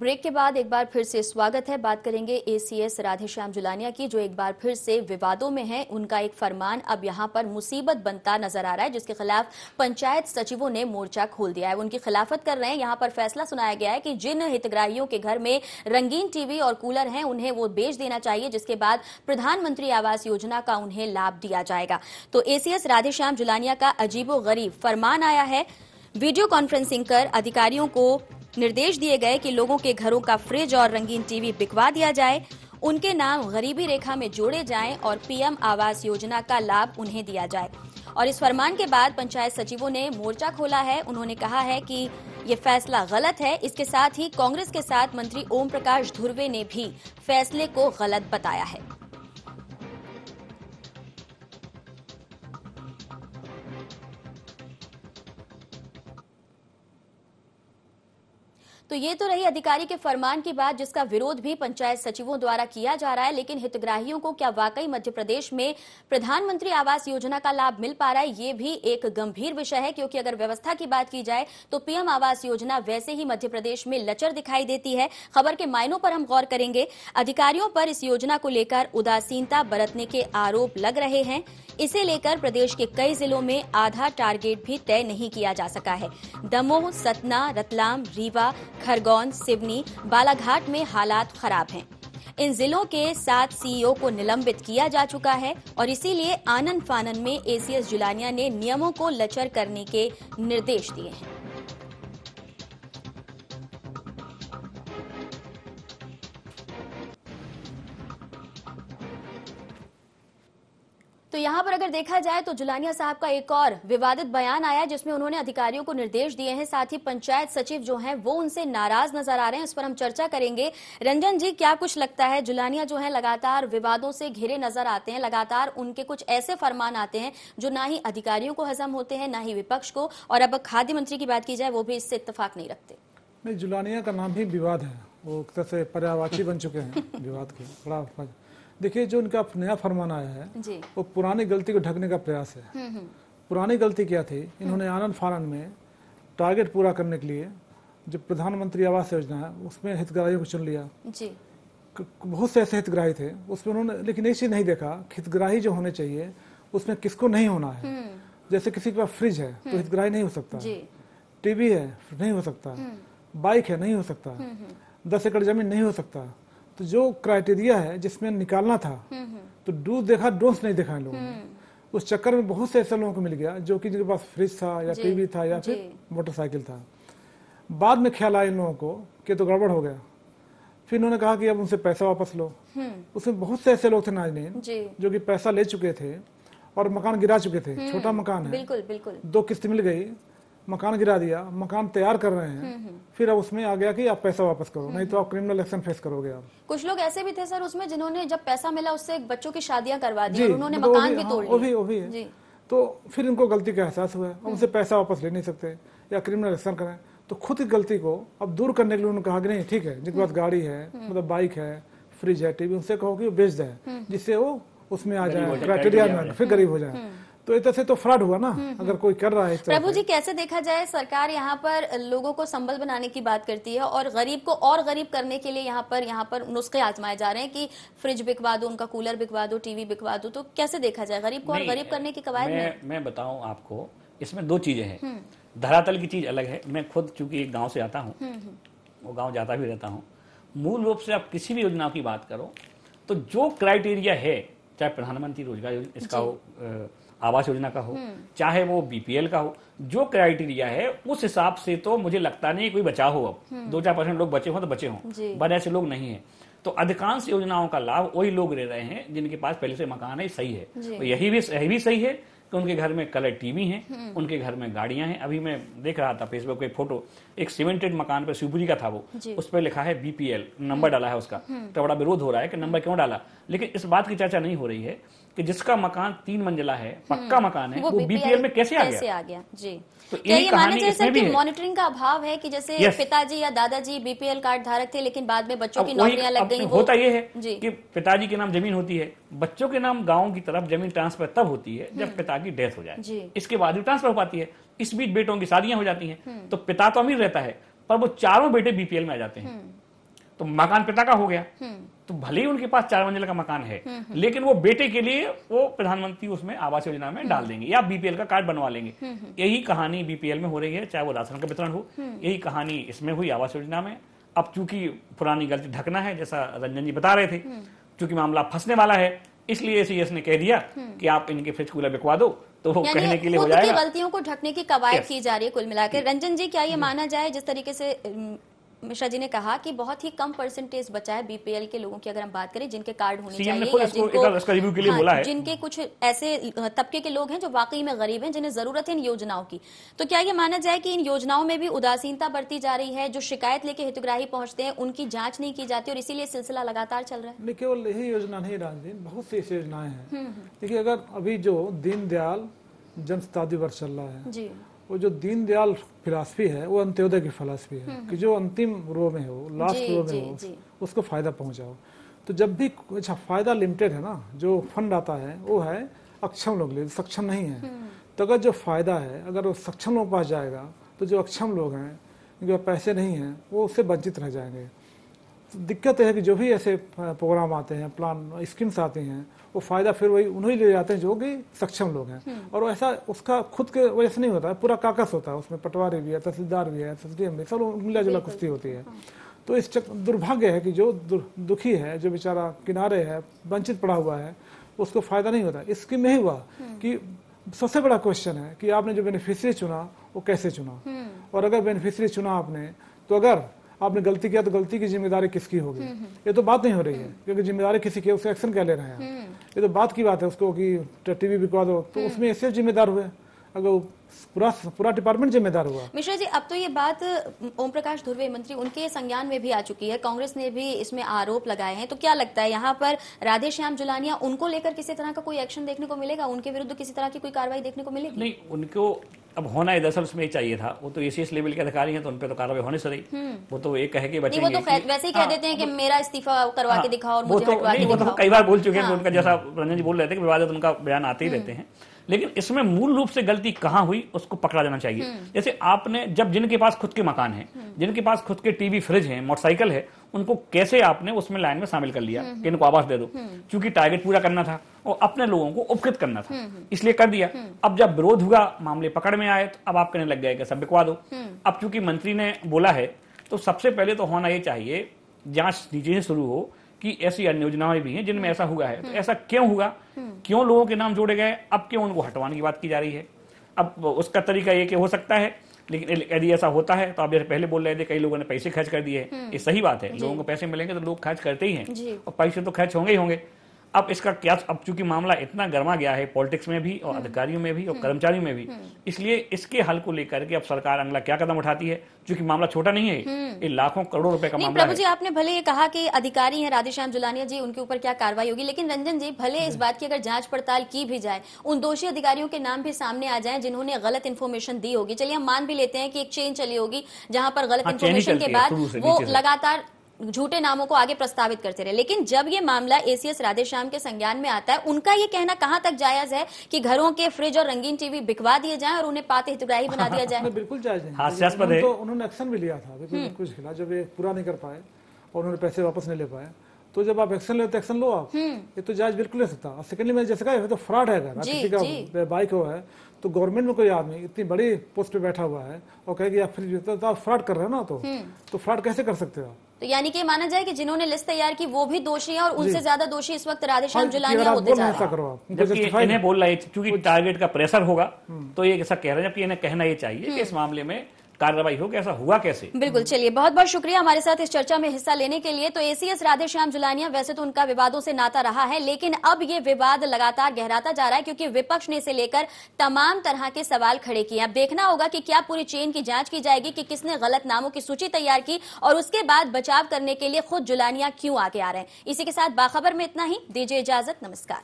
Break के बाद एक बार फिर से स्वागत है। बात करेंगे एसीएस राधेश्याम जुलानिया की, जो एक बार फिर से विवादों में है। उनका एक फरमान अब यहां पर मुसीबत बनता नजर आ रहा है, जिसके खिलाफ पंचायत सचिवों ने मोर्चा खोल दिया है। वो उनकी खिलाफत कर रहे हैं। यहां पर फैसला सुनाया गया है कि जिन हितग्राहियों के घर में रंगीन टीवी और कूलर हैं, उन्हें वो बेच देना चाहिए, जिसके बाद प्रधानमंत्री आवास योजना का उन्हें लाभ दिया जाएगा। तो एसीएस राधेश्याम जुलानिया का अजीबोगरीब फरमान आया है। वीडियो कॉन्फ्रेंसिंग कर अधिकारियों को निर्देश दिए गए कि लोगों के घरों का फ्रिज और रंगीन टीवी बिकवा दिया जाए, उनके नाम गरीबी रेखा में जोड़े जाएं और पीएम आवास योजना का लाभ उन्हें दिया जाए। और इस फरमान के बाद पंचायत सचिवों ने मोर्चा खोला है। उन्होंने कहा है कि ये फैसला गलत है। इसके साथ ही कांग्रेस के साथ मंत्री ओम प्रकाश धुर्वे ने भी फैसले को गलत बताया है। तो ये तो रही अधिकारी के फरमान की बात, जिसका विरोध भी पंचायत सचिवों द्वारा किया जा रहा है। लेकिन हितग्राहियों को क्या वाकई मध्य प्रदेश में प्रधानमंत्री आवास योजना का लाभ मिल पा रहा है, ये भी एक गंभीर विषय है। क्योंकि अगर व्यवस्था की बात की जाए तो पीएम आवास योजना वैसे ही मध्य प्रदेश में लचर दिखाई देती है। खबर के मायनों पर हम गौर करेंगे। अधिकारियों पर इस योजना को लेकर उदासीनता बरतने के आरोप लग रहे हैं। इसे लेकर प्रदेश के कई जिलों में आधा टारगेट भी तय नहीं किया जा सका है। दमोह, सतना, रतलाम, रीवा, खरगोन, सिवनी, बालाघाट में हालात खराब हैं। इन जिलों के 7 सीईओ को निलंबित किया जा चुका है और इसीलिए आनन फानन में एसीएस जुलानिया ने नियमों को लचर करने के निर्देश दिए हैं। तो यहां पर अगर देखा जाए तो जुलानिया साहब का एक और विवादित बयान आया, जिसमें उन्होंने अधिकारियों को निर्देश दिए हैं। साथ ही पंचायत सचिव जो हैं वो उनसे नाराज नजर आ रहे हैं। इस पर हम चर्चा करेंगे। रंजन जी, क्या कुछ लगता है? जुलानिया जो है लगातार विवादों से घिरे नजर आते हैं। लगातार उनके कुछ ऐसे फरमान आते हैं जो ना ही अधिकारियों को हजम होते हैं, ना ही विपक्ष को। और अब खाद्य मंत्री की बात की जाए, वो भी इससे इत्तेफाक नहीं रखते। नहीं, जुलानिया का नाम ही विवाद है। वो एक तरह से पर्यायवाची बन चुके हैं विवाद के। बड़ा देखिए, जो उनका नया फरमान आया है वो पुरानी गलती को ढकने का प्रयास है। पुरानी गलती क्या थी? इन्होंने आनंद फानन में टारगेट पूरा करने के लिए जो प्रधानमंत्री आवास योजना है उसमें हितग्राहियों को चुन लिया जी। बहुत से ऐसे हितग्राही थे उसमें उन्होंने, लेकिन एक चीज नहीं देखा, हितग्राही जो होने चाहिए उसमें किसको नहीं होना है। जैसे किसी के पास फ्रिज है तो हितग्राही नहीं हो सकता, टीवी है नहीं हो सकता, बाइक है नहीं हो सकता, 10 एकड़ जमीन नहीं हो सकता। तो जो क्राइटेरिया है जिसमें निकालना था, तो डूज देखा, डोंट्स नहीं देखा इन लोगों ने। उस चक्कर में बहुत से ऐसे लोगों को मिल गया जो कि जिनके पास फ्रिज था या टीवी था या फिर मोटरसाइकिल था। बाद में ख्याल आया इन लोगों को कि तो गड़बड़ हो गया। फिर इन्होंने कहा कि अब उनसे पैसा वापस लो। उसमें बहुत से ऐसे लोग थे नाजनीन जो कि पैसा ले चुके थे और मकान गिरा चुके थे। छोटा मकान है, बिल्कुल बिल्कुल 2 किस्त मिल गई, मकान गिरा दिया, मकान तैयार कर रहे हैं। फिर अब उसमें आ गया कि आप पैसा वापस करो, नहीं तो आप क्रिमिनल एक्शन फेस करोगे। आप कुछ लोग ऐसे भी थे सर उसमें जिन्होंने जब पैसा मिला उससे बच्चों की शादियां करवा दी और उन्होंने मकान भी तोड़ लिया। वो भी है। तो फिर इनको गलती का एहसास हुआ, उनसे पैसा वापस ले नहीं सकते या क्रिमिनल एक्शन करें। तो खुद की गलती को अब दूर करने के लिए उन्होंने कहा कि नहीं ठीक है, जिनके पास गाड़ी है, मतलब बाइक है, फ्रिज है, टीवी, उनसे कहो कि वो बेच दे, जिससे वो उसमें आ जाए क्राइटेरिया में, फिर गरीब हो जाए। तो इस तरह से तो फ्रॉड हुआ ना। अगर कोई कर रहा है। प्रभु जी, कैसे देखा जाए, सरकार यहाँ पर लोगों को संबल बनाने की बात करती है और गरीब को और गरीब करने के लिए यहाँ पर नुस्खे आजमाए जा रहे हैं कि फ्रिज बिकवा दो, उनका कूलर बिकवा दो, टीवी बिकवा दो। तो कैसे देखा जाए गरीब को और गरीब करने की कवायद? मैं बताऊं आपको, इसमें 2 चीजें हैं। धरातल की चीज अलग है। मैं खुद चूंकि एक गाँव से आता हूँ, वो गाँव जाता भी रहता हूँ। मूल रूप से आप किसी भी योजना की बात करो तो जो क्राइटेरिया है, चाहे प्रधानमंत्री रोजगार इसका हो, आवास योजना का हो, चाहे वो बीपीएल का हो, जो क्राइटेरिया है उस हिसाब से तो मुझे लगता नहीं कोई बचाव हो। अब 2-4% लोग बचे हों तो बचे हों, बट ऐसे लोग नहीं है। तो अधिकांश योजनाओं का लाभ वही लोग ले रहे हैं जिनके पास पहले से मकान है। सही है, तो यही भी सही है कि उनके घर में कलर टीवी हैं, उनके घर में गाड़ियां हैं। अभी मैं देख रहा था फेसबुक पे फोटो, एक सीमेंटेड मकान पे शिवपुरी का था, वो उस पर लिखा है बीपीएल, नंबर डाला है उसका। तो बड़ा विरोध हो रहा है कि नंबर क्यों डाला, लेकिन इस बात की चर्चा नहीं हो रही है कि जिसका मकान 3 मंजिला है, पक्का मकान है, वो बीपीएल में कैसे आ गया। जी, तो क्या ये माना जाए सर कि मॉनिटरिंग का अभाव है कि जैसे पिताजी या दादाजी बीपीएल कार्ड धारक थे लेकिन बाद में बच्चों की नौकरियां लग गई? होता ये है कि पिताजी के नाम जमीन होती है, बच्चों के नाम गाँव की तरफ जमीन ट्रांसफर तब होती है जब पिता की डेथ हो जाए, इसके बाद भी ट्रांसफर हो पाती है। इस बीच बेटों की शादियां हो जाती हैं, तो पिता तो अमीर रहता है पर वो चारों बेटे बीपीएल में आ जाते हैं। तो मकान पिता का हो गया, तो भले ही उनके पास 4 मंजिल का मकान है, लेकिन वो बेटे के लिए वो प्रधानमंत्री उसमें आवास योजना में डाल देंगे या बीपीएल का कार्ड बनवा लेंगे। यही कहानी बीपीएल में हो रही है, चाहे वो राशन का वितरण हो, यही कहानी इसमें हुई आवास योजना में। अब चूंकि पुरानी गलती ढकना है, जैसा रंजन जी बता रहे थे, चूंकि मामला फंसने वाला है, इसलिए एसीएस ने कह दिया कि आप इनके फ्रिज कूलर बिकवा दो, तो वो कहने के लिए हो जाएगा। गलतियों को ढकने की कवायद की जा रही है कुल मिलाकर। रंजन जी, क्या ये माना जाए, जिस तरीके से मिश्रा जी ने कहा कि बहुत ही कम परसेंटेज बचा है बीपीएल के लोगों की, अगर हम बात करें जिनके कार्ड होने चाहिए या जिनको जिनके कुछ ऐसे तबके के लोग हैं जो वाकई में गरीब हैं, जिन्हें जरूरत है इन योजनाओं की, तो क्या ये माना जाए कि इन योजनाओं में भी उदासीनता बरती जा रही है? जो शिकायत लेके हितग्राही पहुंचते हैं उनकी जांच नहीं की जाती और इसीलिए सिलसिला लगातार चल रहा है? नहीं, केवल यही योजना नहीं राजदीन, बहुत सी ऐसी योजनाएं हैं। देखिए, अगर अभी जो दीनदयाल जन शताब्दी वर्ष चल रहा है जी, वो जो दीनदयाल फिलॉसफी है वो अंत्योदय की फिलॉसफी है कि जो अंतिम रो में हो, लास्ट रो में हो, उसको फायदा पहुंचाओ। तो जब भी अच्छा फायदा लिमिटेड है ना, जो फंड आता है वो है अक्षम लोग लिए, सक्षम नहीं है। तो अगर जो फायदा है अगर वो सक्षम लोग पास जाएगा तो जो अक्षम लोग हैं, जो पैसे नहीं हैं, वो उससे वंचित रह जाएंगे। तो दिक्कत है कि जो भी ऐसे प्रोग्राम आते हैं, प्लान स्कीम्स आती हैं, वो फायदा फिर वही उन्हीं ले जाते हैं जो कि सक्षम लोग हैं। और ऐसा उसका खुद के वजह से नहीं होता है, पूरा काकस होता है, उसमें पटवारी भी है, तहसीलदार भी है, एसडीएम भी, सब मिला जुला कुश्ती होती है। तो इस दुर्भाग्य है कि जो दुखी है, जो बेचारा किनारे है, वंचित पड़ा हुआ है, उसको फायदा नहीं होता। इसकी में ही हुआ कि सबसे बड़ा क्वेश्चन है कि आपने जो बेनिफिशियरी चुना वो कैसे चुना, और अगर बेनिफिशियरी चुना आपने, तो अगर आपने गलती किया तो गलती की जिम्मेदारी किसकी होगी? ये तो बात नहीं हो रही है, क्योंकि जिम्मेदारी किसी की, उससे एक्शन क्या ले रहे हैं? ये तो बात की बात है उसको कि टीवी बिकवा दो, तो उसमें ऐसे जिम्मेदार हुए, अगर पूरा डिपार्टमेंट जिम्मेदार हुआ। मिश्रा जी, अब तो ये बात ओम प्रकाश धुर्वे मंत्री उनके संज्ञान में भी आ चुकी है, कांग्रेस ने भी इसमें आरोप लगाए हैं, तो क्या लगता है यहाँ पर राधेश्याम जुलानिया, उनको लेकर किसी तरह का कोई एक्शन देखने को मिलेगा? उनके विरुद्ध किसी तरह की कोई कार्रवाई देखने को मिलेगी? नहीं, उनको अब होना है, दरअसल उसमें चाहिए था, वो तो एसीएस लेवल के अधिकारी हैं, तो उन पर तो कार्रवाई होने से रही। वो तो एक कह के बचेंगे, वो तो वैसे ही कह देते हैं कि मेरा इस्तीफा करवा के दिखाओ और मुझे हटवा के दिखाओ। कई बार बोल चुके हैं, उनका जैसा रंजन जी बोल रहे थे कि विवादित उनका बयान आते ही रहते हैं। लेकिन इसमें मूल रूप से गलती कहां हुई उसको पकड़ा जाना चाहिए। जैसे आपने जब जिनके पास खुद के मकान है, जिनके पास खुद के टीवी, फ्रिज है, मोटरसाइकिल है, उनको कैसे आपने उसमें लाइन में शामिल कर लिया कि इनको आवास दे दो? क्योंकि टारगेट पूरा करना था और अपने लोगों को उपकृत करना था, इसलिए कर दिया। अब जब विरोध हुआ, मामले पकड़ में आए, तो अब आप कहने लग गए कि सब बिकवा दो। अब चूंकि मंत्री ने बोला है, तो सबसे पहले तो होना ये चाहिए, जांच नीचे से शुरू हो कि ऐसी अन्य योजनाएं भी हैं जिनमें ऐसा हुआ है, तो ऐसा क्यों हुआ, क्यों लोगों के नाम जोड़े गए, अब क्यों उनको हटवाने की बात की जा रही है? अब उसका तरीका ये कि हो सकता है, लेकिन यदि ऐसा होता है तो आप जैसे पहले बोल रहे थे, कई लोगों ने पैसे खर्च कर दिए, ये सही बात है, लोगों को पैसे मिलेंगे तो लोग खर्च करते ही हैं, और पैसे तो खर्च होंगे ही होंगे। अब इसका क्या, अब चूंकि मामला इतना गर्मा गया है पॉलिटिक्स में भी और अधिकारियों में भी और कर्मचारियों में भी, इसलिए इसके हल को लेकर के अब सरकार अगला क्या कदम उठाती है, क्योंकि मामला छोटा नहीं है, ये लाखों करोड़ों रुपए का मामला है। प्रभु जी, आपने भले ये कहा कि अधिकारी हैं राधेश्याम जुलानिया जी, उनके ऊपर क्या कार्रवाई होगी, लेकिन रंजन जी, भले इस बात की अगर जांच पड़ताल की भी जाए, उन दोषी अधिकारियों के नाम भी सामने आ जाएं जिन्होंने गलत इन्फॉर्मेशन दी होगी, चलिए हम मान भी लेते हैं कि एक चेन चली होगी जहां पर गलत इन्फॉर्मेशन के बाद वो लगातार झूठे नामों को आगे प्रस्तावित करते रहे, लेकिन जब ये मामला एसीएस राधेश्याम के संज्ञान में आता है, उनका ये कहना कहां तक जायज है कि घरों के फ्रिज और रंगीन टीवी बिकवा दिए जाएं और उन्हें पाते हितग्राही बना दिया जाए? बिल्कुल जायज है, हास्यास्पद है। तो उन्होंने एक्शन भी लिया था, कुछ खिला, जब ये पूरा नहीं कर पाए और उन्होंने पैसे वापस नहीं ले पाए, तो जब आप एक्शन ले तो एक्शन लो आप, ये तो जायज बिल्कुल नहीं सकता। और सेकेंडली मैं जैसे कहा, तो फ्रॉड है, अगर किसी का बाइक हो है तो गवर्नमेंट में कोई आदमी इतनी बड़ी पोस्ट पे बैठा हुआ है और कहेगी आप फ्री, तो आप फ्रॉड कर रहे हो ना, तो फ्रॉड कैसे कर सकते हो आप? तो यानी कि माना जाए कि जिन्होंने लिस्ट तैयार की वो भी दोषी है और उनसे ज्यादा दोषी इस वक्त राधेश्याम जुलानिया होते जा रहे हैं। इन्हें बोल रहा है क्योंकि टारगेट का प्रेशर होगा, तो ये ऐसा कह रहे हैं, जबकि इन्हें कहना ये चाहिए कि इस मामले में कार्रवाई हो, ऐसा हुआ कैसे? बिल्कुल, चलिए बहुत बहुत शुक्रिया हमारे साथ इस चर्चा में हिस्सा लेने के लिए। तो एसीएस राधेश्याम जुलानिया, वैसे तो उनका विवादों से नाता रहा है, लेकिन अब ये विवाद लगातार गहराता जा रहा है क्योंकि विपक्ष ने इसे लेकर तमाम तरह के सवाल खड़े किए। अब देखना होगा कि क्या पूरी चेन की जांच की जाएगी कि किसने गलत नामों की सूची तैयार की और उसके बाद बचाव करने के लिए खुद जुलानिया क्यों आगे आ रहे हैं। इसी के साथ बाखबर में इतना ही, दीजिए इजाजत, नमस्कार।